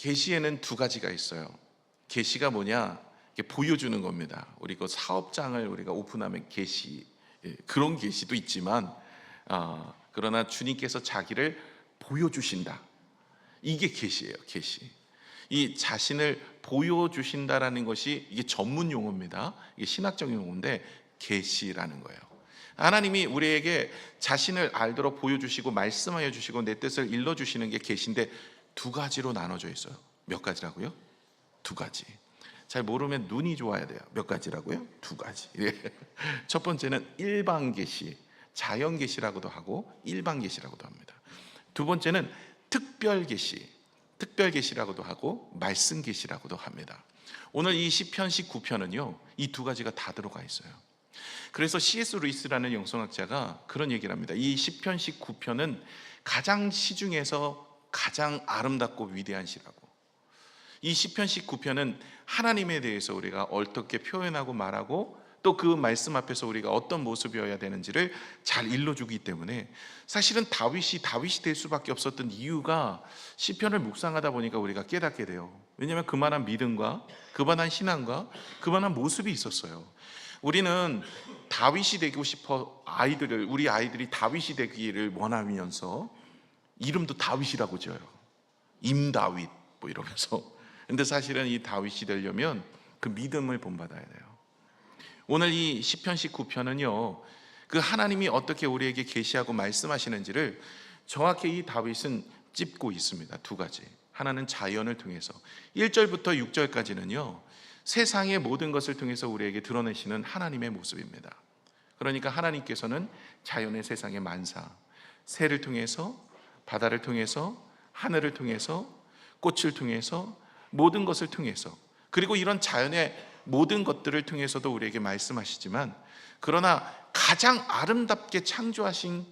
계시에는 두 가지가 있어요. 계시가 뭐냐? 이게 보여주는 겁니다. 우리 그 사업장을 우리가 오픈하면 계시, 그런 계시도 있지만, 그러나 주님께서 자기를 보여주신다. 이게 계시예요. 계시. 이 자신을 보여주신다라는 것이 이게 전문 용어입니다. 이게 신학적인 용어인데 계시라는 거예요. 하나님이 우리에게 자신을 알도록 보여주시고 말씀하여 주시고 내 뜻을 일러주시는 게 계시인데 두 가지로 나눠져 있어요. 몇 가지라고요? 두 가지. 잘 모르면 눈이 좋아야 돼요. 몇 가지라고요? 두 가지. 첫 번째는 일반 계시, 자연 계시라고도 하고 일반 계시라고도 합니다. 두 번째는 특별 계시, 특별 계시라고도 하고 말씀 계시라고도 합니다. 오늘 이 시편 19편은요, 이 두 가지가 다 들어가 있어요. 그래서 C.S. 루이스라는 영성학자가 그런 얘기를 합니다. 이 시편 19편은 가장 시중에서 가장 아름답고 위대한 시라고. 이 시편 19편은 하나님에 대해서 우리가 어떻게 표현하고 말하고 또 그 말씀 앞에서 우리가 어떤 모습이어야 되는지를 잘 일러주기 때문에 사실은 다윗이 될 수밖에 없었던 이유가 시편을 묵상하다 보니까 우리가 깨닫게 돼요. 왜냐하면 그만한 믿음과 그만한 신앙과 그만한 모습이 있었어요. 우리는 다윗이 되고 싶어 우리 아이들이 다윗이 되기를 원하면서 이름도 다윗이라고 지어요. 임다윗 뭐 이러면서. 근데 사실은 이 다윗이 되려면 그 믿음을 본받아야 돼요. 오늘 이 시편 19편은요, 그 하나님이 어떻게 우리에게 계시하고 말씀하시는지를 정확히 이 다윗은 찝고 있습니다. 두 가지. 하나는 자연을 통해서 1절부터 6절까지는요 세상의 모든 것을 통해서 우리에게 드러내시는 하나님의 모습입니다. 그러니까 하나님께서는 자연의 세상의 만사, 새를 통해서, 바다를 통해서, 하늘을 통해서, 꽃을 통해서, 모든 것을 통해서, 그리고 이런 자연의 모든 것들을 통해서도 우리에게 말씀하시지만, 그러나 가장 아름답게 창조하신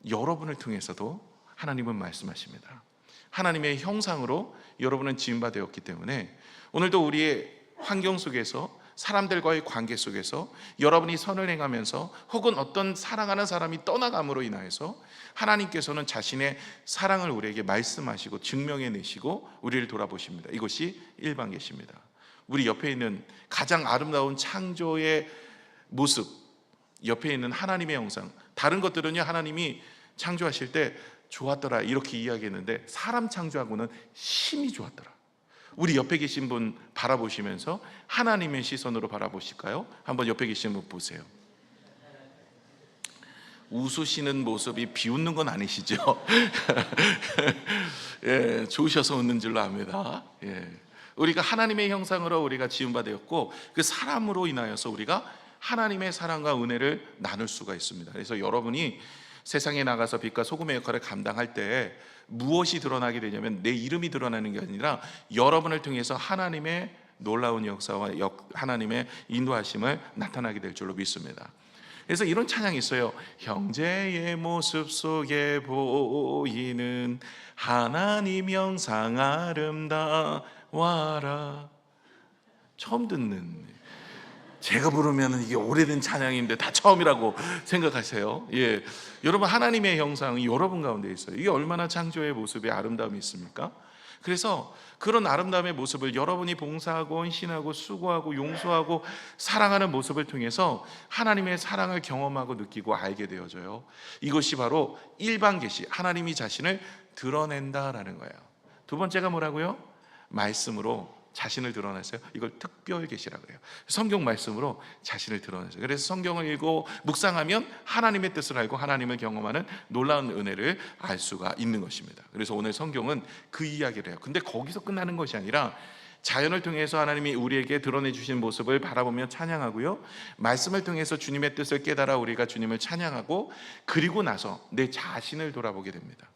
여러분을 통해서도 하나님은 말씀하십니다. 하나님의 형상으로 여러분은 지음바 되었기 때문에 오늘도 우리의 환경 속에서, 사람들과의 관계 속에서 여러분이 선을 행하면서 혹은 어떤 사랑하는 사람이 떠나감으로 인하여서 하나님께서는 자신의 사랑을 우리에게 말씀하시고 증명해내시고 우리를 돌아보십니다. 이것이 일반 계시입니다. 우리 옆에 있는 가장 아름다운 창조의 모습, 옆에 있는 하나님의 형상, 다른 것들은요 하나님이 창조하실 때 좋았더라 이렇게 이야기했는데 사람 창조하고는 심히 좋았더라. 우리 옆에 계신 분 바라보시면서 하나님의 시선으로 바라보실까요? 한번 옆에 계신 분 보세요. 웃으시는 모습이 비웃는 건 아니시죠? 예, 좋으셔서 웃는 줄로 압니다. 예. 우리가 하나님의 형상으로 우리가 지음받았고 그 사람으로 인하여서 우리가 하나님의 사랑과 은혜를 나눌 수가 있습니다. 그래서 여러분이 세상에 나가서 빛과 소금의 역할을 감당할 때 무엇이 드러나게 되냐면 내 이름이 드러나는 게 아니라 여러분을 통해서 하나님의 놀라운 역사와 하나님의 인도하심을 나타나게 될 줄로 믿습니다. 그래서 이런 찬양이 있어요. 형제의 모습 속에 보이는 하나님 형상 아름다워라. 처음 듣는, 제가 부르면 이게 오래된 찬양인데 다 처음이라고 생각하세요. 예, 여러분 하나님의 형상이 여러분 가운데 있어요. 이게 얼마나 창조의 모습의 아름다움이 있습니까? 그래서 그런 아름다움의 모습을 여러분이 봉사하고 헌신하고 수고하고 용서하고 사랑하는 모습을 통해서 하나님의 사랑을 경험하고 느끼고 알게 되어져요. 이것이 바로 일반 계시, 하나님이 자신을 드러낸다라는 거예요. 두 번째가 뭐라고요? 말씀으로 자신을 드러냈어요. 이걸 특별 계시라고 해요. 성경 말씀으로 자신을 드러냈어요. 그래서 성경을 읽고 묵상하면 하나님의 뜻을 알고 하나님을 경험하는 놀라운 은혜를 알 수가 있는 것입니다. 그래서 오늘 성경은 그 이야기를 해요. 근데 거기서 끝나는 것이 아니라 자연을 통해서 하나님이 우리에게 드러내 주신 모습을 바라보며 찬양하고요, 말씀을 통해서 주님의 뜻을 깨달아 우리가 주님을 찬양하고, 그리고 나서 내 자신을 돌아보게 됩니다.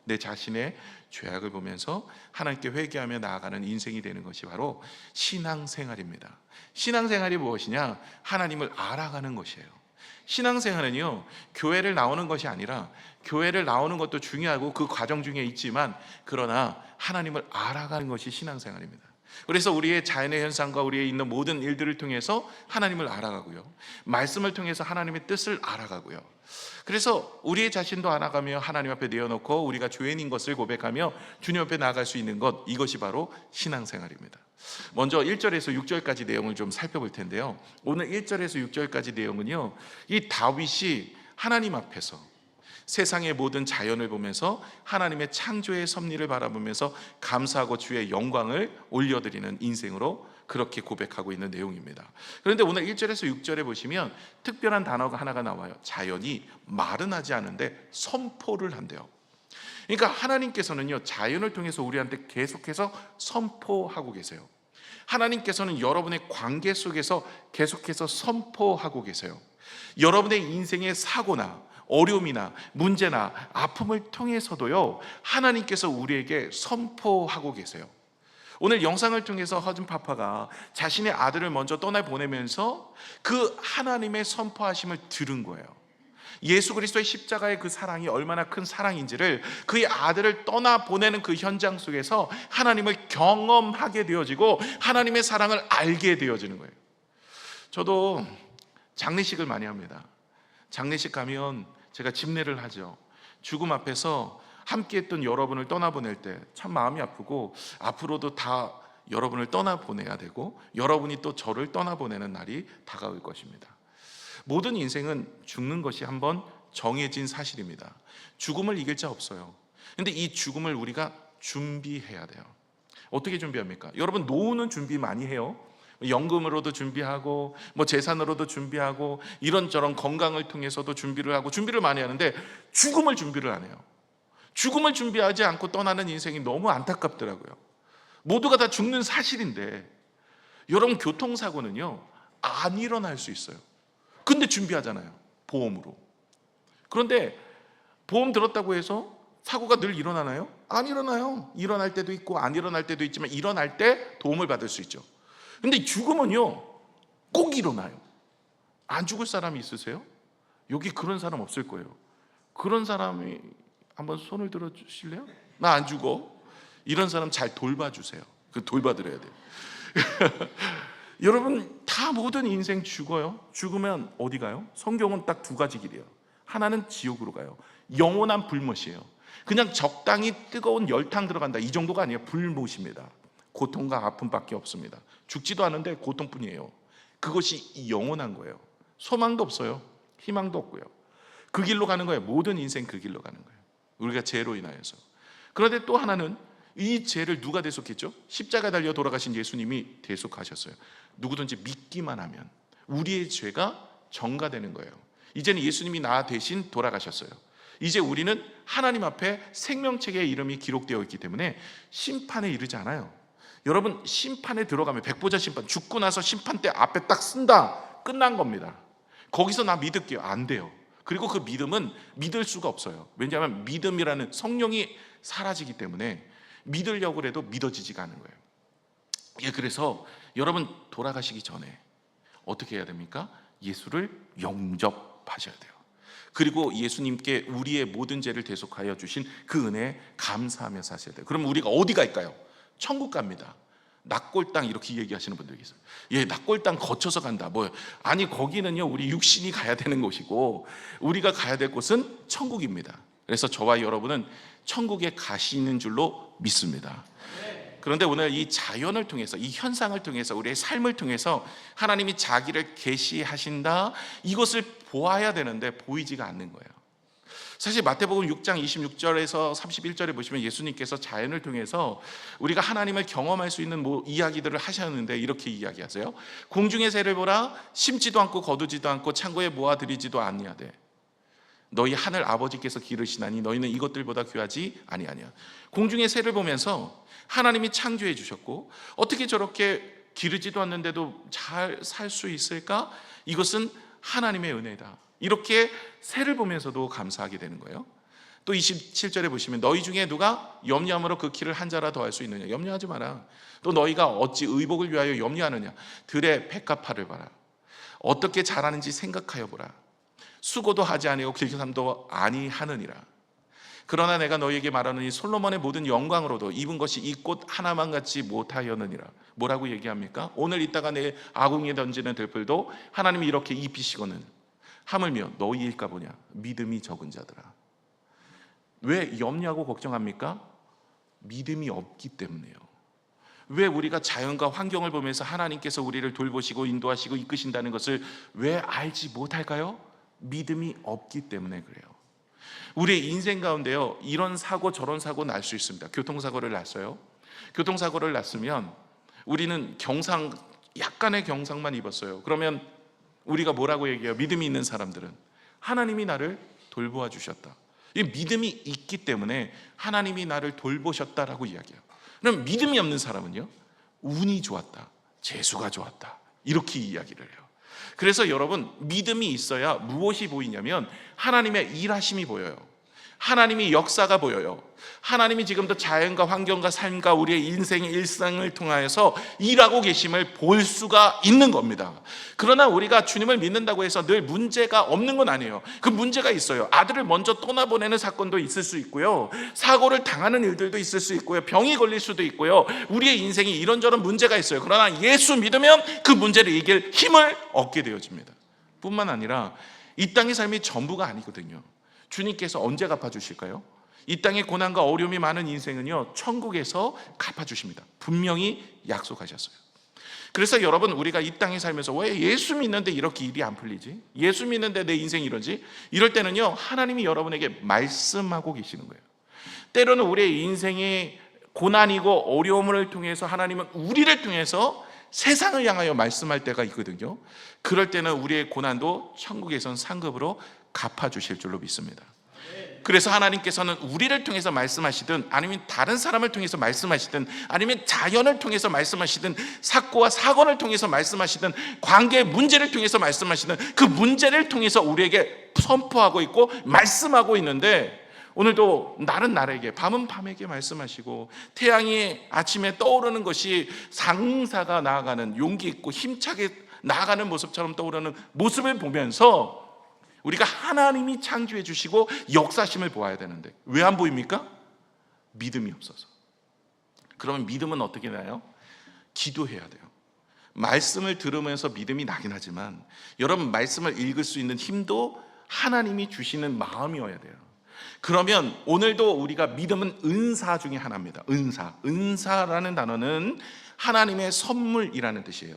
내 자신의 죄악을 보면서 하나님께 회개하며 나아가는 인생이 되는 것이 바로 신앙생활입니다. 신앙생활이 무엇이냐? 하나님을 알아가는 것이에요. 신앙생활은요, 교회를 나오는 것이 아니라, 교회를 나오는 것도 중요하고 그 과정 중에 있지만, 그러나 하나님을 알아가는 것이 신앙생활입니다. 그래서 우리의 자연의 현상과 우리의 있는 모든 일들을 통해서 하나님을 알아가고요, 말씀을 통해서 하나님의 뜻을 알아가고요, 그래서 우리의 자신도 알아가며 하나님 앞에 내어놓고 우리가 죄인인 것을 고백하며 주님 앞에 나아갈 수 있는 것, 이것이 바로 신앙생활입니다. 먼저 1절에서 6절까지 내용을 좀 살펴볼 텐데요, 오늘 1절에서 6절까지 내용은요, 이 다윗이 하나님 앞에서 세상의 모든 자연을 보면서 하나님의 창조의 섭리를 바라보면서 감사하고 주의 영광을 올려드리는 인생으로 그렇게 고백하고 있는 내용입니다. 그런데 오늘 1절에서 6절에 보시면 특별한 단어가 하나가 나와요. 자연이 말은 하지 않은데 선포를 한대요. 그러니까 하나님께서는요, 자연을 통해서 우리한테 계속해서 선포하고 계세요. 하나님께서는 여러분의 관계 속에서 계속해서 선포하고 계세요. 여러분의 인생의 사고나 어려움이나 문제나 아픔을 통해서도요, 하나님께서 우리에게 선포하고 계세요. 오늘 영상을 통해서 허준파파가 자신의 아들을 먼저 떠나보내면서 그 하나님의 선포하심을 들은 거예요. 예수 그리스도의 십자가의 그 사랑이 얼마나 큰 사랑인지를 그의 아들을 떠나보내는 그 현장 속에서 하나님을 경험하게 되어지고 하나님의 사랑을 알게 되어지는 거예요. 저도 장례식을 많이 합니다. 장례식 가면 제가 집례를 하죠. 죽음 앞에서 함께했던 여러분을 떠나보낼 때 참 마음이 아프고, 앞으로도 다 여러분을 떠나보내야 되고 여러분이 또 저를 떠나보내는 날이 다가올 것입니다. 모든 인생은 죽는 것이 한번 정해진 사실입니다. 죽음을 이길 자 없어요. 근데 이 죽음을 우리가 준비해야 돼요. 어떻게 준비합니까? 여러분, 노후는 준비 많이 해요. 연금으로도 준비하고 재산으로도 준비하고 이런저런 건강을 통해서도 준비를 하고 준비를 많이 하는데 죽음을 준비를 안 해요. 죽음을 준비하지 않고 떠나는 인생이 너무 안타깝더라고요. 모두가 다 죽는 사실인데, 여러분, 교통사고는요 안 일어날 수 있어요. 근데 준비하잖아요, 보험으로. 그런데 보험 들었다고 해서 사고가 늘 일어나나요? 안 일어나요. 일어날 때도 있고 안 일어날 때도 있지만 일어날 때 도움을 받을 수 있죠. 근데 죽음은요 꼭 일어나요. 안 죽을 사람이 있으세요? 여기 그런 사람 없을 거예요. 그런 사람이 한번 손을 들어 주실래요? 나 안 죽어. 이런 사람 잘 돌봐주세요. 그 돌봐드려야 돼요. 여러분, 다 모든 인생 죽어요. 죽으면 어디 가요? 성경은 딱 두 가지 길이에요. 하나는 지옥으로 가요. 영원한 불못이에요. 그냥 적당히 뜨거운 열탕 들어간다, 이 정도가 아니에요. 불못입니다. 고통과 아픔밖에 없습니다. 죽지도 않은데 고통뿐이에요. 그것이 영원한 거예요. 소망도 없어요. 희망도 없고요. 그 길로 가는 거예요. 모든 인생 그 길로 가는 거예요. 우리가 죄로 인하여서. 그런데 또 하나는, 이 죄를 누가 대속했죠? 십자가 달려 돌아가신 예수님이 대속하셨어요. 누구든지 믿기만 하면 우리의 죄가 정가되는 거예요. 이제는 예수님이 나 대신 돌아가셨어요. 이제 우리는 하나님 앞에 생명책의 이름이 기록되어 있기 때문에 심판에 이르지 않아요. 여러분, 심판에 들어가면, 백보자 심판, 죽고 나서 심판대 앞에 딱 쓴다, 끝난 겁니다. 거기서 나 믿을게요, 안 돼요. 그리고 그 믿음은 믿을 수가 없어요. 왜냐하면 믿음이라는 성령이 사라지기 때문에 믿으려고 해도 믿어지지가 않은 거예요. 예, 그래서 여러분, 돌아가시기 전에 어떻게 해야 됩니까? 예수를 영접하셔야 돼요. 그리고 예수님께 우리의 모든 죄를 대속하여 주신 그 은혜에 감사하며 사셔야 돼요. 그럼 우리가 어디 갈까요? 천국 갑니다. 낙골 땅, 이렇게 얘기하시는 분들이 있어요. 예, 낙골 땅 거쳐서 간다. 뭐요? 아니, 거기는요 우리 육신이 가야 되는 곳이고 우리가 가야 될 곳은 천국입니다. 그래서 저와 여러분은 천국에 가시는 줄로 믿습니다. 그런데 오늘 이 자연을 통해서, 이 현상을 통해서, 우리의 삶을 통해서 하나님이 자기를 계시하신다, 이것을 보아야 되는데 보이지가 않는 거예요. 사실 마태복음 6장 26절에서 31절에 보시면 예수님께서 자연을 통해서 우리가 하나님을 경험할 수 있는 이야기들을 하셨는데 이렇게 이야기하세요. 공중의 새를 보라, 심지도 않고 거두지도 않고 창고에 모아들이지도 아니하되 너희 하늘 아버지께서 기르시나니 너희는 이것들보다 귀하지 아니하냐. 공중의 새를 보면서 하나님이 창조해 주셨고 어떻게 저렇게 기르지도 않는데도 잘 살 수 있을까? 이것은 하나님의 은혜다. 이렇게 새를 보면서도 감사하게 되는 거예요. 또 27절에 보시면 너희 중에 누가 염려함으로 그 키를 한 자라 더할 수 있느냐. 염려하지 마라. 또 너희가 어찌 의복을 위하여 염려하느냐. 들의 백합화를 봐라. 어떻게 자라는지 생각하여 보라. 수고도 하지 아니하고 길쌈도 아니하느니라. 그러나 내가 너희에게 말하노니 솔로몬의 모든 영광으로도 입은 것이 이 꽃 하나만 같지 못하였느니라. 뭐라고 얘기합니까? 오늘 이따가 내 아궁이에 던지는 들풀도 하나님이 이렇게 입히시거늘 하물며 너희일까 보냐 믿음이 적은 자들아. 왜 염려하고 걱정합니까? 믿음이 없기 때문에요. 왜 우리가 자연과 환경을 보면서 하나님께서 우리를 돌보시고 인도하시고 이끄신다는 것을 왜 알지 못할까요? 믿음이 없기 때문에 그래요. 우리의 인생 가운데요, 이런 사고 저런 사고 날 수 있습니다. 교통사고를 났어요. 교통사고를 났으면 우리는 약간의 경상만 입었어요. 그러면 우리가 뭐라고 얘기해요? 믿음이 있는 사람들은 하나님이 나를 돌보아 주셨다. 이 믿음이 있기 때문에 하나님이 나를 돌보셨다라고 이야기해요. 그럼 믿음이 없는 사람은요, 운이 좋았다, 재수가 좋았다, 이렇게 이야기를 해요. 그래서 여러분, 믿음이 있어야 무엇이 보이냐면 하나님의 일하심이 보여요. 하나님의 역사가 보여요. 하나님이 지금도 자연과 환경과 삶과 우리의 인생의 일상을 통하여서 일하고 계심을 볼 수가 있는 겁니다. 그러나 우리가 주님을 믿는다고 해서 늘 문제가 없는 건 아니에요. 그 문제가 있어요. 아들을 먼저 떠나보내는 사건도 있을 수 있고요, 사고를 당하는 일들도 있을 수 있고요, 병이 걸릴 수도 있고요, 우리의 인생에 이런저런 문제가 있어요. 그러나 예수 믿으면 그 문제를 이길 힘을 얻게 되어집니다. 뿐만 아니라 이 땅의 삶이 전부가 아니거든요. 주님께서 언제 갚아주실까요? 이 땅의 고난과 어려움이 많은 인생은요, 천국에서 갚아주십니다. 분명히 약속하셨어요. 그래서 여러분, 우리가 이 땅에 살면서 왜 예수 믿는데 이렇게 일이 안 풀리지? 예수 믿는데 내 인생이 이러지? 이럴 때는요, 하나님이 여러분에게 말씀하고 계시는 거예요. 때로는 우리의 인생의 고난이고 어려움을 통해서 하나님은 우리를 통해서 세상을 향하여 말씀할 때가 있거든요. 그럴 때는 우리의 고난도 천국에선 상급으로 갚아주실 줄로 믿습니다. 그래서 하나님께서는 우리를 통해서 말씀하시든 아니면 다른 사람을 통해서 말씀하시든 아니면 자연을 통해서 말씀하시든 사고와 사건을 통해서 말씀하시든 관계의 문제를 통해서 말씀하시든 그 문제를 통해서 우리에게 선포하고 있고 말씀하고 있는데, 오늘도 날은 날에게 밤은 밤에게 말씀하시고 태양이 아침에 떠오르는 것이 상사가 나아가는 용기 있고 힘차게 나아가는 모습처럼 떠오르는 모습을 보면서 우리가 하나님이 창조해 주시고 역사심을 보아야 되는데 왜 안 보입니까? 믿음이 없어서. 그러면 믿음은 어떻게 나요? 기도해야 돼요. 말씀을 들으면서 믿음이 나긴 하지만 여러분, 말씀을 읽을 수 있는 힘도 하나님이 주시는 마음이어야 돼요. 그러면 오늘도 우리가 믿음은 은사 중에 하나입니다. 은사라는 단어는 하나님의 선물이라는 뜻이에요.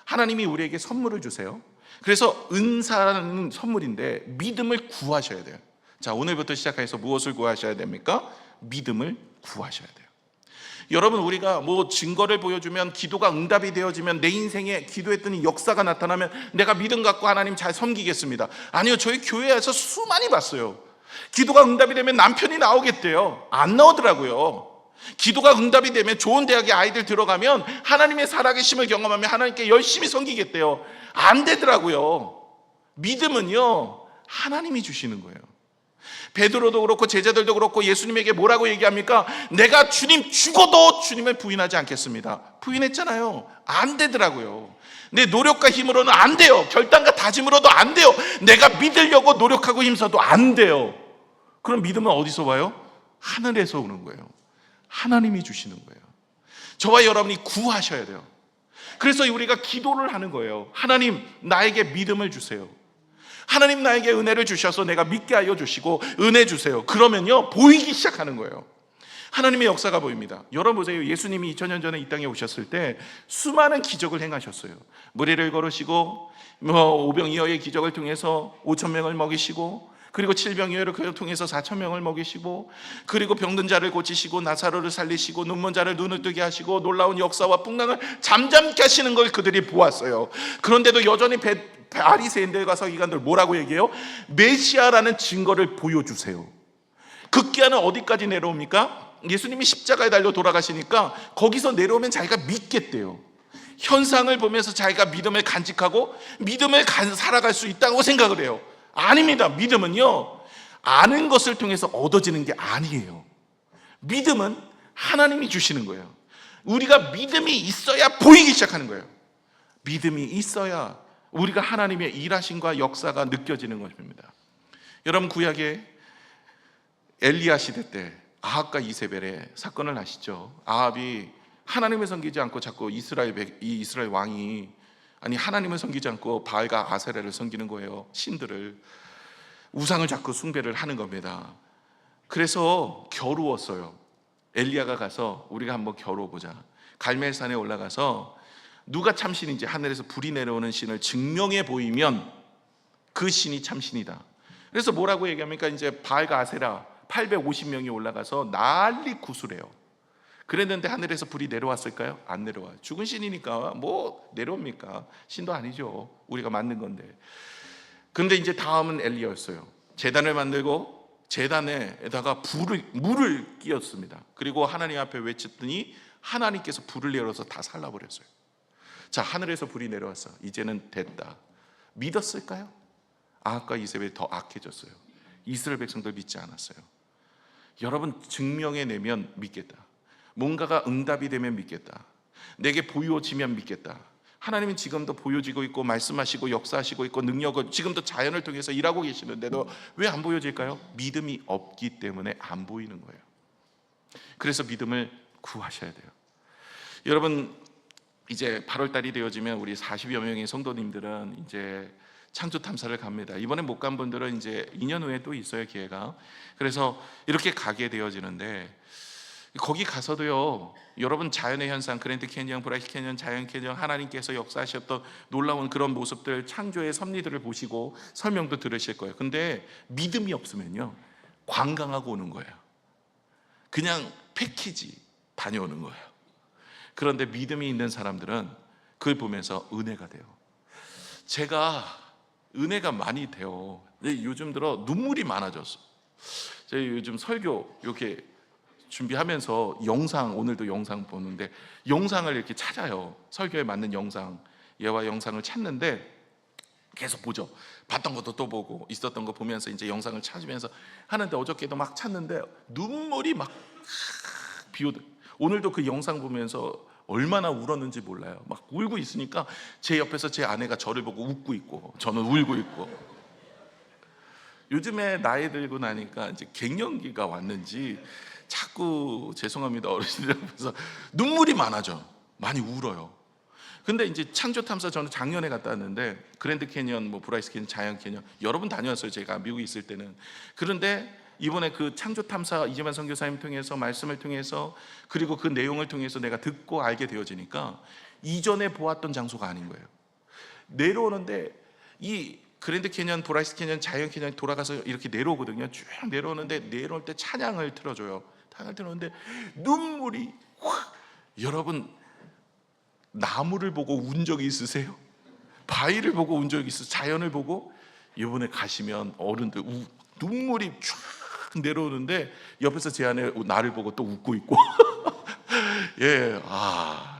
하나님이 우리에게 선물을 주세요. 그래서 은사라는 선물인데 믿음을 구하셔야 돼요. 자, 오늘부터 시작해서 무엇을 구하셔야 됩니까? 믿음을 구하셔야 돼요. 여러분, 우리가 증거를 보여주면 기도가 응답이 되어지면 내 인생에 기도했더니 역사가 나타나면 내가 믿음 갖고 하나님 잘 섬기겠습니다. 아니요, 저희 교회에서 수많이 봤어요. 기도가 응답이 되면 남편이 나오겠대요. 안 나오더라고요. 기도가 응답이 되면 좋은 대학에 아이들 들어가면 하나님의 살아계심을 경험하며 하나님께 열심히 섬기겠대요. 안 되더라고요. 믿음은요, 하나님이 주시는 거예요. 베드로도 그렇고 제자들도 그렇고 예수님에게 뭐라고 얘기합니까? 내가 주님 죽어도 주님을 부인하지 않겠습니다. 부인했잖아요. 안 되더라고요. 내 노력과 힘으로는 안 돼요. 결단과 다짐으로도 안 돼요. 내가 믿으려고 노력하고 힘써도 안 돼요. 그럼 믿음은 어디서 와요? 하늘에서 오는 거예요. 하나님이 주시는 거예요. 저와 여러분이 구하셔야 돼요. 그래서 우리가 기도를 하는 거예요. 하나님, 나에게 믿음을 주세요. 하나님, 나에게 은혜를 주셔서 내가 믿게 하여 주시고 은혜 주세요. 그러면요, 보이기 시작하는 거예요. 하나님의 역사가 보입니다. 여러분 보세요. 예수님이 2000년 전에 이 땅에 오셨을 때 수많은 기적을 행하셨어요. 무리를 걸으시고 오병이어의 기적을 통해서 5,000명을 먹이시고, 그리고 칠병이어를 통해서 4,000명을 먹이시고, 그리고 병든 자를 고치시고 나사로를 살리시고 눈먼 자를 눈을 뜨게 하시고 놀라운 역사와 풍랑을 잠잠케 하시는 걸 그들이 보았어요. 그런데도 여전히 바리새인들과 서기관들 뭐라고 얘기해요? 메시아라는 증거를 보여주세요. 극기야는 어디까지 내려옵니까? 예수님이 십자가에 달려 돌아가시니까 거기서 내려오면 자기가 믿겠대요. 현상을 보면서 자기가 믿음을 간직하고 믿음을 살아갈 수 있다고 생각을 해요. 아닙니다. 믿음은요, 아는 것을 통해서 얻어지는 게 아니에요. 믿음은 하나님이 주시는 거예요. 우리가 믿음이 있어야 보이기 시작하는 거예요. 믿음이 있어야 우리가 하나님의 일하심과 역사가 느껴지는 것입니다. 여러분, 구약에 엘리야 시대 때 아합과 이세벨의 사건을 아시죠? 아합이 하나님을 섬기지 않고 자꾸 이 이스라엘 왕이 하나님을 섬기지 않고 바알과 아세라를 섬기는 거예요. 신들을, 우상을 자꾸 숭배를 하는 겁니다. 그래서 겨루었어요. 엘리야가 가서 우리가 한번 겨루어보자. 갈멜산에 올라가서 누가 참신인지 하늘에서 불이 내려오는 신을 증명해 보이면 그 신이 참신이다. 그래서 뭐라고 얘기합니까? 이제 바알과 아세라 850명이 올라가서 난리 구슬해요. 그랬는데 하늘에서 불이 내려왔을까요? 안 내려와요. 죽은 신이니까 뭐 내려옵니까? 신도 아니죠. 우리가 만든 건데. 근데 이제 다음은 엘리야였어요. 제단을 만들고 제단에다가 물을 끼웠습니다. 그리고 하나님 앞에 외쳤더니 하나님께서 불을 내려서 다 살라버렸어요. 자, 하늘에서 불이 내려왔어. 이제는 됐다. 믿었을까요? 아합과 이세벨이 더 악해졌어요. 이스라엘 백성들 믿지 않았어요. 여러분, 증명해내면 믿겠다. 뭔가가 응답이 되면 믿겠다. 내게 보여지면 믿겠다. 하나님은 지금도 보여지고 있고 말씀하시고 역사하시고 있고 능력을 지금도 자연을 통해서 일하고 계시는데도 왜 안 보여질까요? 믿음이 없기 때문에 안 보이는 거예요. 그래서 믿음을 구하셔야 돼요. 여러분, 이제 8월 달이 되어지면 우리 40여 명의 성도님들은 이제 창조 탐사를 갑니다. 이번에 못 간 분들은 이제 2년 후에 또 있어요, 기회가. 그래서 이렇게 가게 되어지는데 거기 가서도요, 여러분 자연의 현상, 그랜드 캐니언, 브라이트 캐니언, 자이언트 캐니언, 하나님께서 역사하셨던 놀라운 그런 모습들, 창조의 섭리들을 보시고 설명도 들으실 거예요. 근데 믿음이 없으면요, 관광하고 오는 거예요. 그냥 패키지 다녀오는 거예요. 그런데 믿음이 있는 사람들은 그걸 보면서 은혜가 돼요. 제가 은혜가 많이 돼요. 요즘 들어 눈물이 많아졌어. 제가 요즘 설교 이렇게 준비하면서 영상, 오늘도 영상 보는데 영상을 이렇게 찾아요. 설교에 맞는 영상, 예화 영상을 찾는데 계속 보죠. 봤던 것도 또 보고 있었던 거 보면서 이제 영상을 찾으면서 하는데 어저께도 막 찾는데 눈물이 막 비오듯. 오늘도 그 영상 보면서 얼마나 울었는지 몰라요. 막 울고 있으니까 제 옆에서 제 아내가 저를 보고 웃고 있고 저는 울고 있고. 요즘에 나이 들고 나니까 이제 갱년기가 왔는지 자꾸 죄송합니다 어르신들 앞에서 눈물이 많아져. 많이 울어요. 근데 이제 창조 탐사 저는 작년에 갔다 왔는데 그랜드 캐니언, 뭐 브라이트 캐니언, 자이언트 캐니언 여러 번 다녀왔어요. 제가 미국에 있을 때는. 그런데 이번에 그 창조 탐사 이재만 선교사님 통해서 말씀을 통해서 그리고 그 내용을 통해서 내가 듣고 알게 되어지니까 이전에 보았던 장소가 아닌 거예요. 내려오는데 이 그랜드 캐니언, 브라이트 캐니언, 자이언트 캐니언 돌아가서 이렇게 내려오거든요. 쭉 내려오는데 내려올 때 찬양을 틀어줘요. 찬양을 틀었는데 눈물이 확. 여러분, 나무를 보고 운 적이 있으세요? 바위를 보고 운 적이 있으세요? 자연을 보고? 이번에 가시면 어른들 눈물이 쫙 내려오는데 옆에서 제 아내 나를 보고 또 웃고 있고. 예,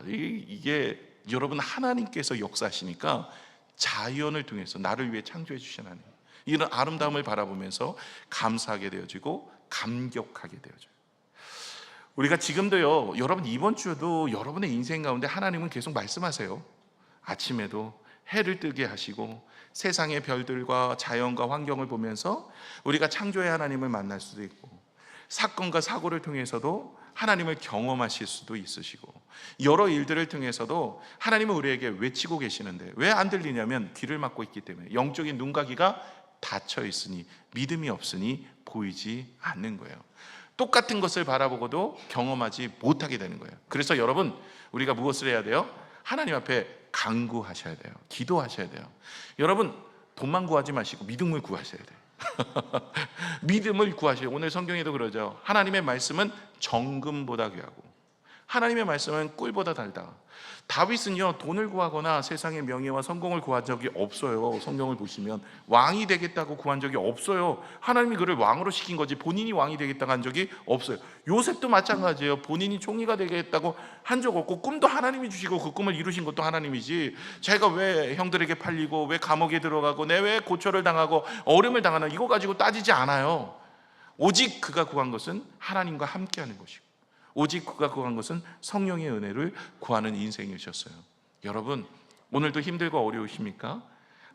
이게 여러분 하나님께서 역사하시니까 자연을 통해서 나를 위해 창조해 주신 하나님, 이런 아름다움을 바라보면서 감사하게 되어지고 감격하게 되어져요. 우리가 지금도요, 여러분 이번 주에도 여러분의 인생 가운데 하나님은 계속 말씀하세요. 아침에도 해를 뜨게 하시고 세상의 별들과 자연과 환경을 보면서 우리가 창조의 하나님을 만날 수도 있고 사건과 사고를 통해서도 하나님을 경험하실 수도 있으시고 여러 일들을 통해서도 하나님은 우리에게 외치고 계시는데 왜 안 들리냐면 귀를 막고 있기 때문에 영적인 눈과 귀가 닫혀 있으니 믿음이 없으니 보이지 않는 거예요. 똑같은 것을 바라보고도 경험하지 못하게 되는 거예요. 그래서 여러분 우리가 무엇을 해야 돼요? 하나님 앞에 간구하셔야 돼요. 기도하셔야 돼요. 여러분 돈만 구하지 마시고 믿음을 구하셔야 돼요. 믿음을 구하셔요. 오늘 성경에도 그러죠. 하나님의 말씀은 정금보다 귀하고 하나님의 말씀은 꿀보다 달다. 다윗은요 돈을 구하거나 세상의 명예와 성공을 구한 적이 없어요. 성경을 보시면 왕이 되겠다고 구한 적이 없어요. 하나님이 그를 왕으로 시킨 거지 본인이 왕이 되겠다고 한 적이 없어요. 요셉도 마찬가지예요. 본인이 총리가 되겠다고 한 적 없고 꿈도 하나님이 주시고 그 꿈을 이루신 것도 하나님이지 제가 왜 형들에게 팔리고 왜 감옥에 들어가고 내 왜 고초를 당하고 어려움을 당하나 이거 가지고 따지지 않아요. 오직 그가 구한 것은 하나님과 함께하는 것이고 오직 그가 구한 것은 성령의 은혜를 구하는 인생이셨어요. 여러분 오늘도 힘들고 어려우십니까?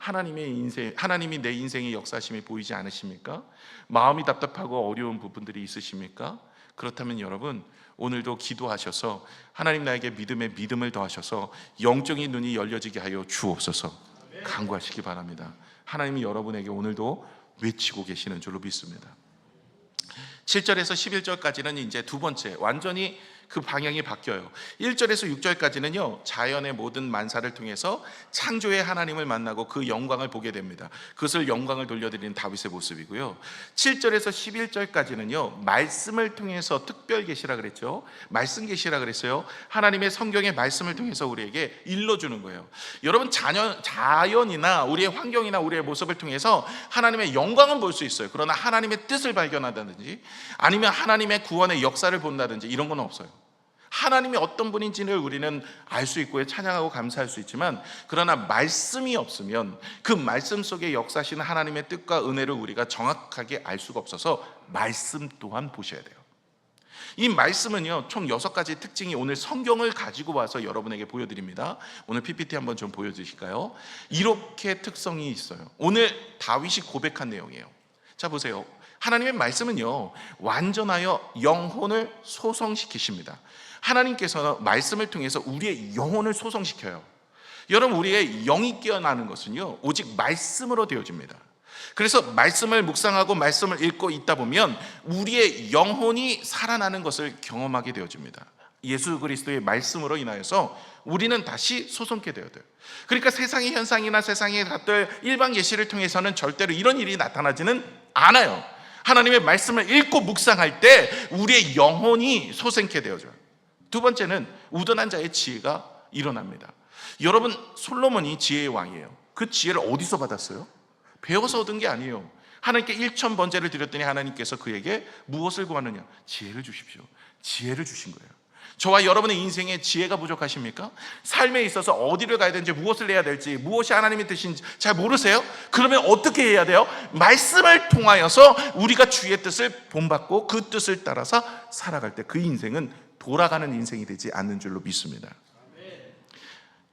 하나님이 내 인생의 역사심이 보이지 않으십니까? 마음이 답답하고 어려운 부분들이 있으십니까? 그렇다면 여러분, 오늘도 기도하셔서 하나님 나에게 믿음에 믿음을 더하셔서 영적인 눈이 열려지게 하여 주옵소서 간구하시기 바랍니다. 하나님이 여러분에게 오늘도 외치고 계시는 줄로 믿습니다. 7절에서 11절까지는 이제 두 번째, 완전히 그 방향이 바뀌어요. 1절에서 6절까지는요, 자연의 모든 만사를 통해서 창조의 하나님을 만나고 그 영광을 보게 됩니다. 그것을 영광을 돌려드리는 다윗의 모습이고요. 7절에서 11절까지는요, 말씀을 통해서 특별 계시라 그랬죠. 말씀 계시라 그랬어요. 하나님의 성경의 말씀을 통해서 우리에게 일러주는 거예요. 여러분, 자연이나 우리의 환경이나 우리의 모습을 통해서 하나님의 영광은 볼 수 있어요. 그러나 하나님의 뜻을 발견한다든지 아니면 하나님의 구원의 역사를 본다든지 이런 건 없어요. 하나님이 어떤 분인지를 우리는 알 수 있고 찬양하고 감사할 수 있지만, 그러나 말씀이 없으면 그 말씀 속에 역사하시는 하나님의 뜻과 은혜를 우리가 정확하게 알 수가 없어서 말씀 또한 보셔야 돼요. 이 말씀은요, 총 6가지 특징이 오늘 성경을 가지고 와서 여러분에게 보여드립니다. 오늘 PPT 한번 좀 보여주실까요? 이렇게 특성이 있어요. 오늘 다윗이 고백한 내용이에요. 자, 보세요. 하나님의 말씀은요, 완전하여 영혼을 소성시키십니다. 하나님께서는 말씀을 통해서 우리의 영혼을 소성시켜요. 여러분, 우리의 영이 깨어나는 것은요, 오직 말씀으로 되어집니다. 그래서 말씀을 묵상하고 말씀을 읽고 있다 보면 우리의 영혼이 살아나는 것을 경험하게 되어집니다. 예수 그리스도의 말씀으로 인하여서 우리는 다시 소성케 되어야 돼요. 그러니까 세상의 현상이나 세상의 것들, 일반 계시를 통해서는 절대로 이런 일이 나타나지는 않아요. 하나님의 말씀을 읽고 묵상할 때 우리의 영혼이 소생케 되어져요. 두 번째는 우둔한 자의 지혜가 일어납니다. 여러분, 솔로몬이 지혜의 왕이에요. 그 지혜를 어디서 받았어요? 배워서 얻은 게 아니에요. 하나님께 1,000번제를 드렸더니 하나님께서 그에게 무엇을 구하느냐? 지혜를 주십시오. 지혜를 주신 거예요. 저와 여러분의 인생에 지혜가 부족하십니까? 삶에 있어서 어디를 가야 되는지, 무엇을 해야 될지, 무엇이 하나님의 뜻인지 잘 모르세요? 그러면 어떻게 해야 돼요? 말씀을 통하여서 우리가 주의 뜻을 본받고 그 뜻을 따라서 살아갈 때 그 인생은 돌아가는 인생이 되지 않는 줄로 믿습니다.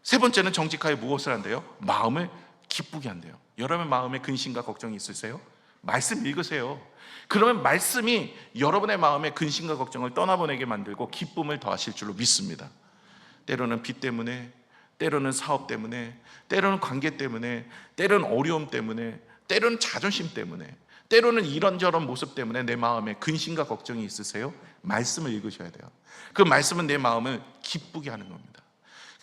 세 번째는 정직하게 무엇을 한대요? 마음을 기쁘게 한대요. 여러분 마음에 근심과 걱정이 있으세요? 말씀 읽으세요. 그러면 말씀이 여러분의 마음에 근심과 걱정을 떠나보내게 만들고 기쁨을 더하실 줄로 믿습니다. 때로는 빚 때문에, 때로는 사업 때문에, 때로는 관계 때문에, 때로는 어려움 때문에, 때로는 자존심 때문에, 때로는 이런저런 모습 때문에 내 마음에 근심과 걱정이 있으세요? 말씀을 읽으셔야 돼요. 그 말씀은 내 마음을 기쁘게 하는 겁니다.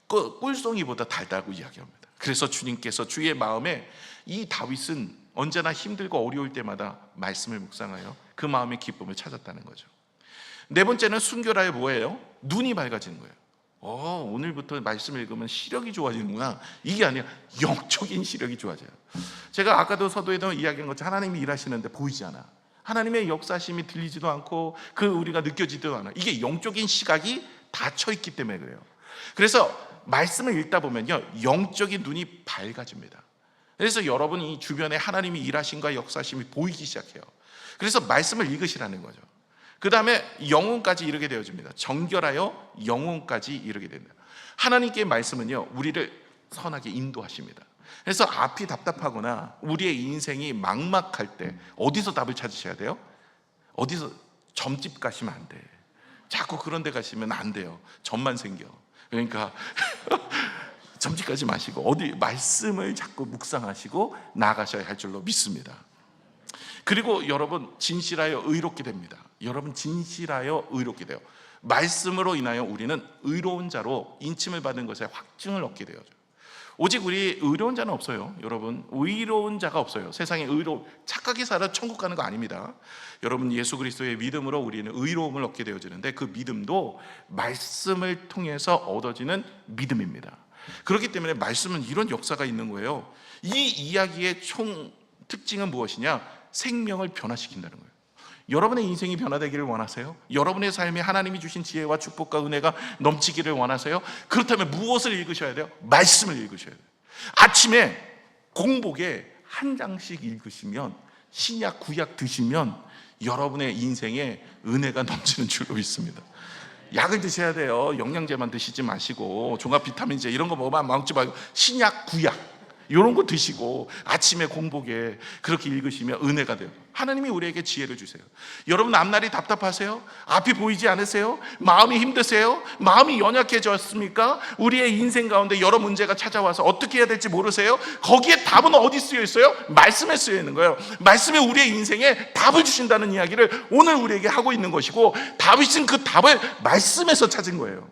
꿀송이보다 달다고 이야기합니다. 그래서 주님께서 주의 마음에, 이 다윗은 언제나 힘들고 어려울 때마다 말씀을 묵상하여 그 마음의 기쁨을 찾았다는 거죠. 네 번째는 순결하여 뭐예요? 눈이 밝아지는 거예요. 오늘부터 말씀을 읽으면 시력이 좋아지는구나. 이게 아니라 영적인 시력이 좋아져요. 제가 아까도 서도에도 이야기한 것처럼 하나님이 일하시는데 보이지 않아. 하나님의 역사심이 들리지도 않고 우리가 느껴지지도 않아. 이게 영적인 시각이 닫혀 있기 때문에 그래요. 그래서 말씀을 읽다 보면요, 영적인 눈이 밝아집니다. 그래서 여러분이 주변에 하나님이 일하신과 역사심이 보이기 시작해요. 그래서 말씀을 읽으시라는 거죠. 그 다음에 영혼까지 이르게 되어집니다. 정결하여 영혼까지 이르게 됩니다. 하나님께 말씀은요, 우리를 선하게 인도하십니다. 그래서 앞이 답답하거나 우리의 인생이 막막할 때 어디서 답을 찾으셔야 돼요? 어디서? 점집 가시면 안 돼. 자꾸 그런 데 가시면 안 돼요. 점만 생겨. 그러니까 점집 가지 마시고 어디 말씀을 자꾸 묵상하시고 나가셔야 할 줄로 믿습니다. 그리고 여러분, 진실하여 의롭게 됩니다. 여러분, 진실하여 의롭게 돼요. 말씀으로 인하여 우리는 의로운 자로 인침을 받은 것에 확증을 얻게 되어요. 오직 우리 의로운 자는 없어요. 여러분, 의로운 자가 없어요. 세상에 착하게 살아 천국 가는 거 아닙니다. 여러분, 예수 그리스도의 믿음으로 우리는 의로움을 얻게 되어지는데 그 믿음도 말씀을 통해서 얻어지는 믿음입니다. 그렇기 때문에 말씀은 이런 역사가 있는 거예요. 이 이야기의 총 특징은 무엇이냐? 생명을 변화시킨다는 거예요. 여러분의 인생이 변화되기를 원하세요? 여러분의 삶에 하나님이 주신 지혜와 축복과 은혜가 넘치기를 원하세요? 그렇다면 무엇을 읽으셔야 돼요? 말씀을 읽으셔야 돼요. 아침에 공복에 한 장씩 읽으시면, 신약 구약 드시면 여러분의 인생에 은혜가 넘치는 줄로 믿습니다. 약을 드셔야 돼요. 영양제만 드시지 마시고 종합 비타민제 이런 거 먹으면 먹지 말고 신약 구약, 이런 거 드시고 아침에 공복에 그렇게 읽으시면 은혜가 돼요. 하나님이 우리에게 지혜를 주세요. 여러분, 앞날이 답답하세요? 앞이 보이지 않으세요? 마음이 힘드세요? 마음이 연약해졌습니까? 우리의 인생 가운데 여러 문제가 찾아와서 어떻게 해야 될지 모르세요? 거기에 답은 어디 쓰여 있어요? 말씀에 쓰여 있는 거예요. 말씀에 우리의 인생에 답을 주신다는 이야기를 오늘 우리에게 하고 있는 것이고, 다윗은 그 답을 말씀에서 찾은 거예요.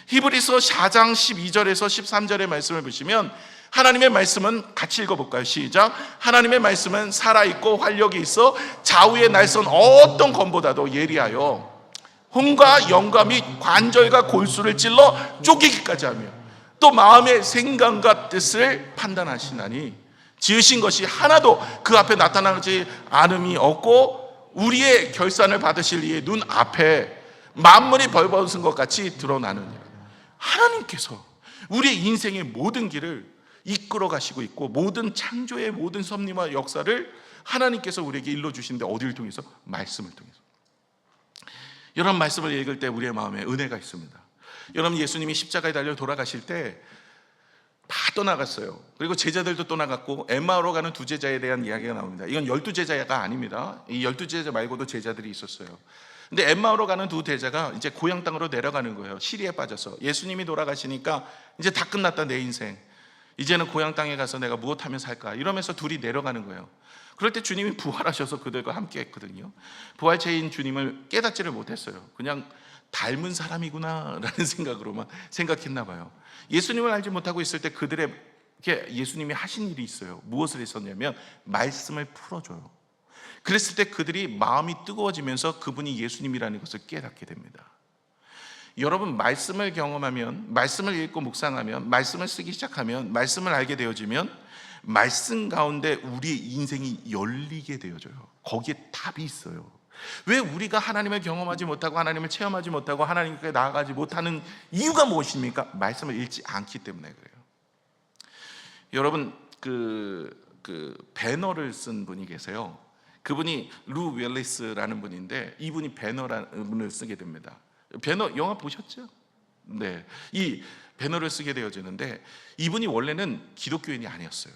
히브리서 4장 12절에서 13절의 말씀을 보시면, 하나님의 말씀은 같이 읽어볼까요? 시작. 하나님의 말씀은 살아있고 활력이 있어 좌우의 날선 어떤 검보다도 예리하여 혼과 영과 및 관절과 골수를 찔러 쪼개기까지 하며 또 마음의 생각과 뜻을 판단하시나니 지으신 것이 하나도 그 앞에 나타나지 않음이 없고 우리의 결산을 받으실 이의 눈 앞에 만물이 벌벗은 것 같이 드러나느니라. 하나님께서 우리의 인생의 모든 길을 이끌어 가시고 있고, 모든 창조의 모든 섭리와 역사를 하나님께서 우리에게 일러주시는데, 어디를 통해서? 말씀을 통해서. 여러분, 말씀을 읽을 때 우리의 마음에 은혜가 있습니다. 여러분, 예수님이 십자가에 달려 돌아가실 때 다 떠나갔어요. 그리고 제자들도 떠나갔고, 엠마오로 가는 두 제자에 대한 이야기가 나옵니다. 이건 12제자가 아닙니다. 이 12제자 말고도 제자들이 있었어요. 근데 엠마오로 가는 두 제자가 이제 고향 땅으로 내려가는 거예요. 시리에 빠져서. 예수님이 돌아가시니까 이제 다 끝났다, 내 인생. 이제는 고향 땅에 가서 내가 무엇하면 살까, 이러면서 둘이 내려가는 거예요. 그럴 때 주님이 부활하셔서 그들과 함께 했거든요. 부활체인 주님을 깨닫지를 못했어요. 그냥 닮은 사람이구나 라는 생각으로만 생각했나 봐요. 예수님을 알지 못하고 있을 때 그들에게 예수님이 하신 일이 있어요. 무엇을 했었냐면 말씀을 풀어줘요. 그랬을 때 그들이 마음이 뜨거워지면서 그분이 예수님이라는 것을 깨닫게 됩니다. 여러분, 말씀을 경험하면, 말씀을 읽고 묵상하면, 말씀을 쓰기 시작하면, 말씀을 알게 되어지면 말씀 가운데 우리의 인생이 열리게 되어져요. 거기에 답이 있어요. 왜 우리가 하나님을 경험하지 못하고 하나님을 체험하지 못하고 하나님께 나아가지 못하는 이유가 무엇입니까? 말씀을 읽지 않기 때문에 그래요. 여러분, 그 배너를 쓴 분이 계세요. 그분이 루 웰리스라는 분인데, 이분이 배너라는 분을 쓰게 됩니다. 배너 영화 보셨죠? 네, 이 배너를 쓰게 되어지는데, 이분이 원래는 기독교인이 아니었어요.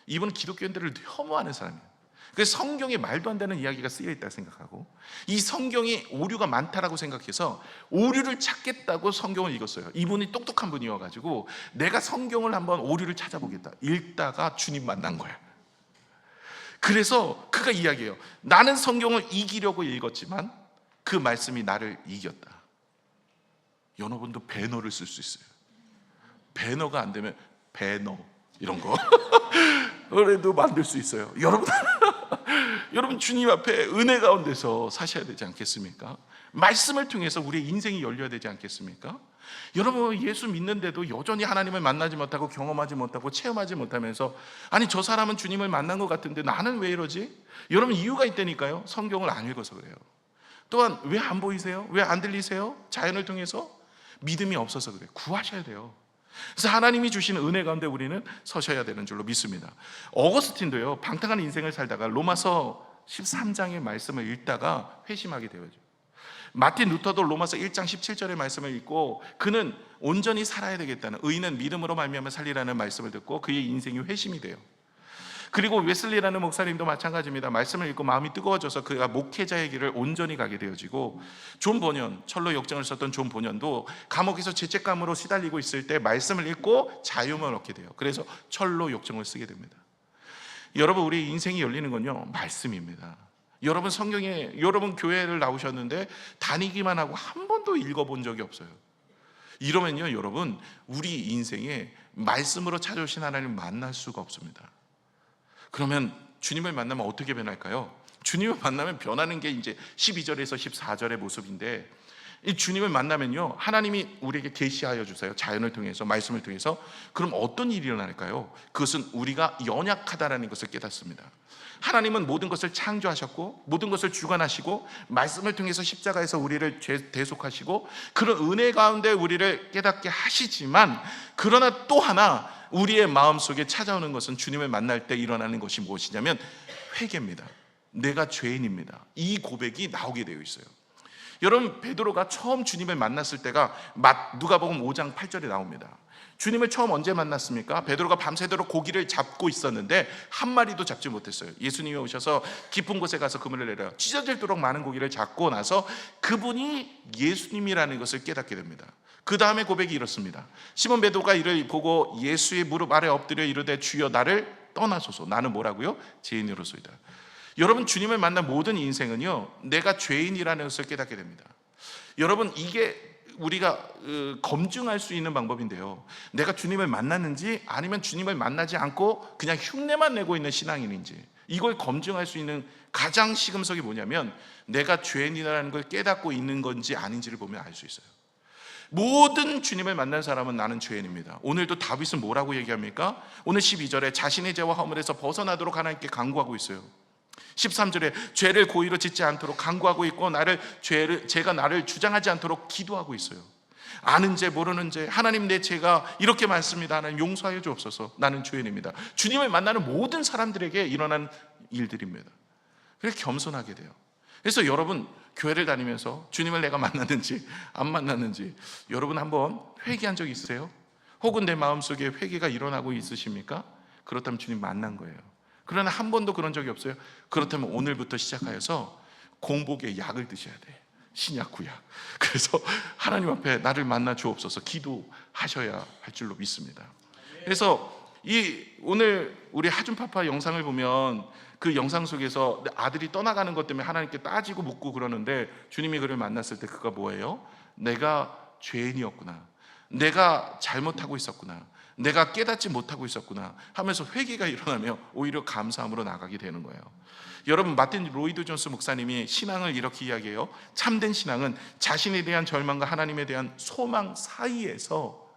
이분은 기독교인들을 혐오하는 사람이에요. 그래서 성경에 말도 안 되는 이야기가 쓰여 있다 생각하고, 이 성경이 오류가 많다라고 생각해서 오류를 찾겠다고 성경을 읽었어요. 이분이 똑똑한 분이어가지고 내가 성경을 한번 오류를 찾아보겠다. 읽다가 주님 만난 거야. 그래서 그가 이야기해요. 나는 성경을 이기려고 읽었지만 그 말씀이 나를 이겼다. 여러분도 배너를 쓸 수 있어요. 배너가 안 되면 배너 이런 거 그래도 만들 수 있어요. 여러분 주님 앞에 은혜 가운데서 사셔야 되지 않겠습니까? 말씀을 통해서 우리의 인생이 열려야 되지 않겠습니까? 여러분, 예수 믿는데도 여전히 하나님을 만나지 못하고 경험하지 못하고 체험하지 못하면서, 아니 저 사람은 주님을 만난 것 같은데 나는 왜 이러지? 여러분, 이유가 있다니까요. 성경을 안 읽어서 그래요. 또한 왜 안 보이세요? 왜 안 들리세요? 자연을 통해서 믿음이 없어서 그래요. 구하셔야 돼요. 그래서 하나님이 주시는 은혜 가운데 우리는 서셔야 되는 줄로 믿습니다. 어거스틴도요, 방탕한 인생을 살다가 로마서 13장의 말씀을 읽다가 회심하게 되어요. 마틴 루터도 로마서 1장 17절의 말씀을 읽고, 그는 온전히 살아야 되겠다는, 의인은 믿음으로 말미암아 살리라는 말씀을 듣고 그의 인생이 회심이 돼요. 그리고 웨슬리라는 목사님도 마찬가지입니다. 말씀을 읽고 마음이 뜨거워져서 그가 목회자의 길을 온전히 가게 되어지고, 존 보년, 철로 역정을 썼던 존 보년도 감옥에서 죄책감으로 시달리고 있을 때 말씀을 읽고 자유만 얻게 돼요. 그래서 철로 역정을 쓰게 됩니다. 여러분, 우리 인생이 열리는 건요, 말씀입니다. 여러분, 성경에, 여러분 교회를 나오셨는데 다니기만 하고 한 번도 읽어본 적이 없어요. 이러면요, 여러분, 우리 인생에 말씀으로 찾아오신 하나님을 만날 수가 없습니다. 그러면 주님을 만나면 어떻게 변할까요? 주님을 만나면 변하는 게 이제 12절에서 14절의 모습인데, 이 주님을 만나면요, 하나님이 우리에게 계시하여 주세요. 자연을 통해서, 말씀을 통해서. 그럼 어떤 일이 일어날까요? 그것은 우리가 연약하다라는 것을 깨닫습니다. 하나님은 모든 것을 창조하셨고 모든 것을 주관하시고 말씀을 통해서 십자가에서 우리를 대속하시고 그런 은혜 가운데 우리를 깨닫게 하시지만, 그러나 또 하나 우리의 마음속에 찾아오는 것은 주님을 만날 때 일어나는 것이 무엇이냐면 회개입니다. 내가 죄인입니다. 이 고백이 나오게 되어 있어요. 여러분, 베드로가 처음 주님을 만났을 때가 누가복음 5장 8절에 나옵니다. 주님을 처음 언제 만났습니까? 베드로가 밤새도록 고기를 잡고 있었는데 한 마리도 잡지 못했어요. 예수님이 오셔서 깊은 곳에 가서 그물을 내려 찢어질도록 많은 고기를 잡고 나서 그분이 예수님이라는 것을 깨닫게 됩니다. 그 다음에 고백이 이렇습니다. 시몬 베드로가 이를 보고 예수의 무릎 아래 엎드려 이르되 주여 나를 떠나소서. 나는 뭐라고요? 죄인으로소이다. 여러분, 주님을 만난 모든 인생은요, 내가 죄인이라는 것을 깨닫게 됩니다. 여러분, 이게 우리가 검증할 수 있는 방법인데요, 내가 주님을 만났는지 아니면 주님을 만나지 않고 그냥 흉내만 내고 있는 신앙인인지, 이걸 검증할 수 있는 가장 시금석이 뭐냐면 내가 죄인이라는 걸 깨닫고 있는 건지 아닌지를 보면 알 수 있어요. 모든 주님을 만난 사람은 나는 죄인입니다. 오늘도 다윗은 뭐라고 얘기합니까? 오늘 12절에 자신의 죄와 허물에서 벗어나도록 하나님께 간구하고 있어요. 13절에 죄를 고의로 짓지 않도록 간구하고 있고 죄가 나를 주장하지 않도록 기도하고 있어요. 아는 죄 모르는 죄, 하나님 내 죄가 이렇게 많습니다. 하나님 용서하여 주옵소서. 나는 죄인입니다. 주님을 만나는 모든 사람들에게 일어난 일들입니다. 그래서 겸손하게 돼요. 그래서 여러분, 교회를 다니면서 주님을 내가 만났는지 안 만났는지 여러분 한번 회개한 적 있으세요? 혹은 내 마음속에 회개가 일어나고 있으십니까? 그렇다면 주님 만난 거예요. 그러나 한 번도 그런 적이 없어요? 그렇다면 오늘부터 시작하여서 공복에 약을 드셔야 돼. 신약 구약. 그래서 하나님 앞에 나를 만나 주옵소서 기도하셔야 할 줄로 믿습니다. 그래서 오늘 우리 하준파파 영상을 보면 그 영상 속에서 아들이 떠나가는 것 때문에 하나님께 따지고 묻고 그러는데, 주님이 그를 만났을 때 그가 뭐예요? 내가 죄인이었구나, 내가 잘못하고 있었구나, 내가 깨닫지 못하고 있었구나 하면서 회개가 일어나며 오히려 감사함으로 나가게 되는 거예요. 여러분, 마틴 로이드 존스 목사님이 신앙을 이렇게 이야기해요. 참된 신앙은 자신에 대한 절망과 하나님에 대한 소망 사이에서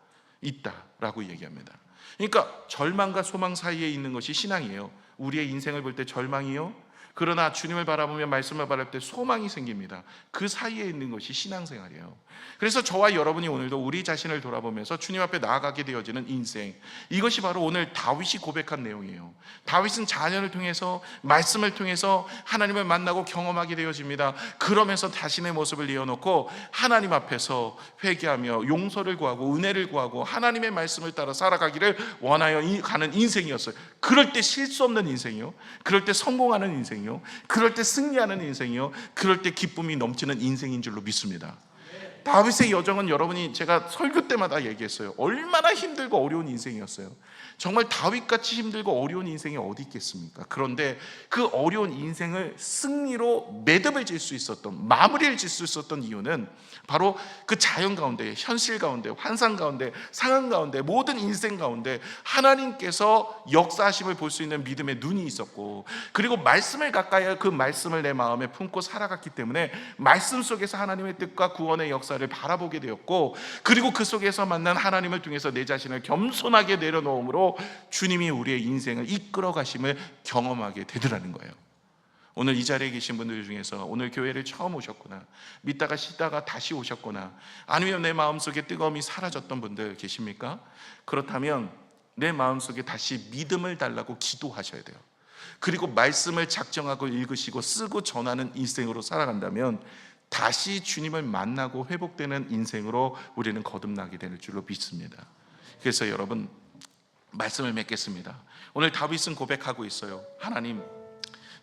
있다라고 얘기합니다. 그러니까 절망과 소망 사이에 있는 것이 신앙이에요. 우리의 인생을 볼 때 절망이요, 그러나 주님을 바라보며 말씀을 바랄 때 소망이 생깁니다. 그 사이에 있는 것이 신앙생활이에요. 그래서 저와 여러분이 오늘도 우리 자신을 돌아보면서 주님 앞에 나아가게 되어지는 인생, 이것이 바로 오늘 다윗이 고백한 내용이에요. 다윗은 자녀를 통해서, 말씀을 통해서 하나님을 만나고 경험하게 되어집니다. 그러면서 자신의 모습을 내어놓고 하나님 앞에서 회개하며 용서를 구하고 은혜를 구하고 하나님의 말씀을 따라 살아가기를 원하여 가는 인생이었어요. 그럴 때 실수 없는 인생이요, 그럴 때 성공하는 인생이요, 그럴 때 승리하는 인생이요, 그럴 때 기쁨이 넘치는 인생인 줄로 믿습니다. 다윗의 여정은 여러분이, 제가 설교 때마다 얘기했어요. 얼마나 힘들고 어려운 인생이었어요. 정말 다윗같이 힘들고 어려운 인생이 어디 있겠습니까? 그런데 그 어려운 인생을 승리로 매듭을 질 수 있었던, 마무리를 질 수 있었던 이유는 바로 그 자연 가운데, 현실 가운데, 환상 가운데, 상황 가운데, 모든 인생 가운데 하나님께서 역사하심을 볼 수 있는 믿음의 눈이 있었고, 그리고 말씀을 가까이 그 말씀을 내 마음에 품고 살아갔기 때문에 말씀 속에서 하나님의 뜻과 구원의 역사를 바라보게 되었고, 그리고 그 속에서 만난 하나님을 통해서 내 자신을 겸손하게 내려놓음으로 주님이 우리의 인생을 이끌어 가심을 경험하게 되더라는 거예요. 오늘 이 자리에 계신 분들 중에서 오늘 교회를 처음 오셨거나 믿다가 쉬다가 다시 오셨거나 아니면 내 마음속에 뜨거움이 사라졌던 분들 계십니까? 그렇다면 내 마음속에 다시 믿음을 달라고 기도하셔야 돼요. 그리고 말씀을 작정하고 읽으시고 쓰고 전하는 인생으로 살아간다면 다시 주님을 만나고 회복되는 인생으로 우리는 거듭나게 될 줄로 믿습니다. 그래서 여러분, 말씀을 맺겠습니다. 오늘 다윗은 고백하고 있어요. 하나님,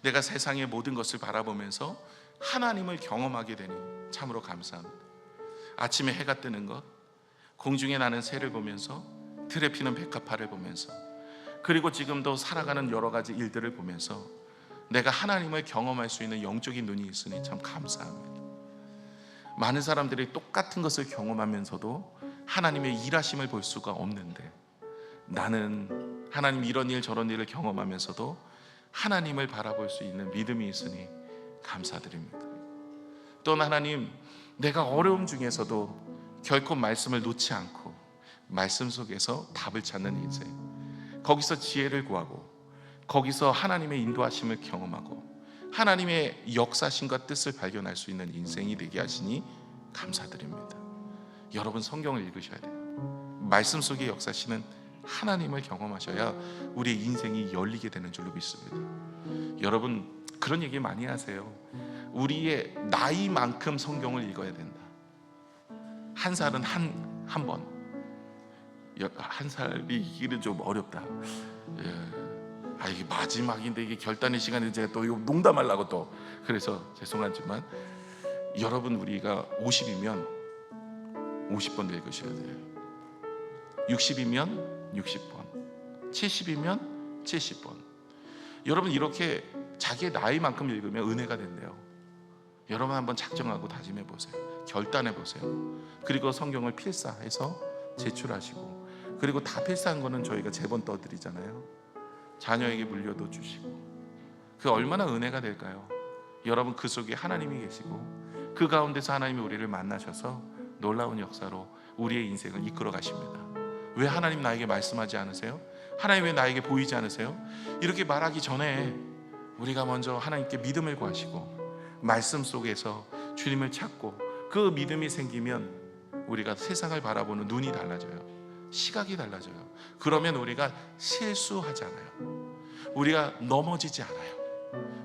내가 세상의 모든 것을 바라보면서 하나님을 경험하게 되니 참으로 감사합니다. 아침에 해가 뜨는 것, 공중에 나는 새를 보면서, 들에 피는 백합화를 보면서, 그리고 지금도 살아가는 여러 가지 일들을 보면서 내가 하나님을 경험할 수 있는 영적인 눈이 있으니 참 감사합니다. 많은 사람들이 똑같은 것을 경험하면서도 하나님의 일하심을 볼 수가 없는데, 나는 하나님 이런 일 저런 일을 경험하면서도 하나님을 바라볼 수 있는 믿음이 있으니 감사드립니다. 또한 하나님, 내가 어려움 중에서도 결코 말씀을 놓지 않고 말씀 속에서 답을 찾는 인생, 거기서 지혜를 구하고 거기서 하나님의 인도하심을 경험하고 하나님의 역사심과 뜻을 발견할 수 있는 인생이 되게 하시니 감사드립니다. 여러분, 성경을 읽으셔야 돼요. 말씀 속의 역사시는 하나님을 경험하셔야 우리의 인생이 열리게 되는 줄로 믿습니다. 여러분, 그런 얘기 많이 하세요. 우리의 나이만큼 성경을 읽어야 된다. 한 살은 한 번. 한 살이 이기는 좀 어렵다. 이게 마지막인데 이게 결단의 시간인데 제가 또 이거 농담하려고 또 그래서 죄송하지만 여러분 우리가 50이면 50번 읽으셔야 돼요. 60이면 60번, 70이면 70번. 여러분 이렇게 자기의 나이만큼 읽으면 은혜가 된대요. 여러분 한번 작정하고 다짐해 보세요. 결단해 보세요. 그리고 성경을 필사해서 제출하시고, 그리고 다 필사한 거는 저희가 제본 떠드리잖아요. 자녀에게 물려도 주시고, 그 얼마나 은혜가 될까요? 여러분 그 속에 하나님이 계시고 그 가운데서 하나님이 우리를 만나셔서 놀라운 역사로 우리의 인생을 이끌어 가십니다. 왜 하나님 나에게 말씀하지 않으세요? 하나님 왜 나에게 보이지 않으세요? 이렇게 말하기 전에 우리가 먼저 하나님께 믿음을 구하시고 말씀 속에서 주님을 찾고 그 믿음이 생기면 우리가 세상을 바라보는 눈이 달라져요. 시각이 달라져요. 그러면 우리가 실수하지 않아요. 우리가 넘어지지 않아요.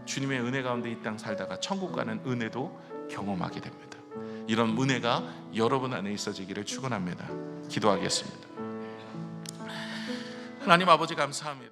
주님의 은혜 가운데 이 땅 살다가 천국 가는 은혜도 경험하게 됩니다. 이런 은혜가 여러분 안에 있어지기를 축원합니다. 기도하겠습니다. 하나님 아버지 감사합니다.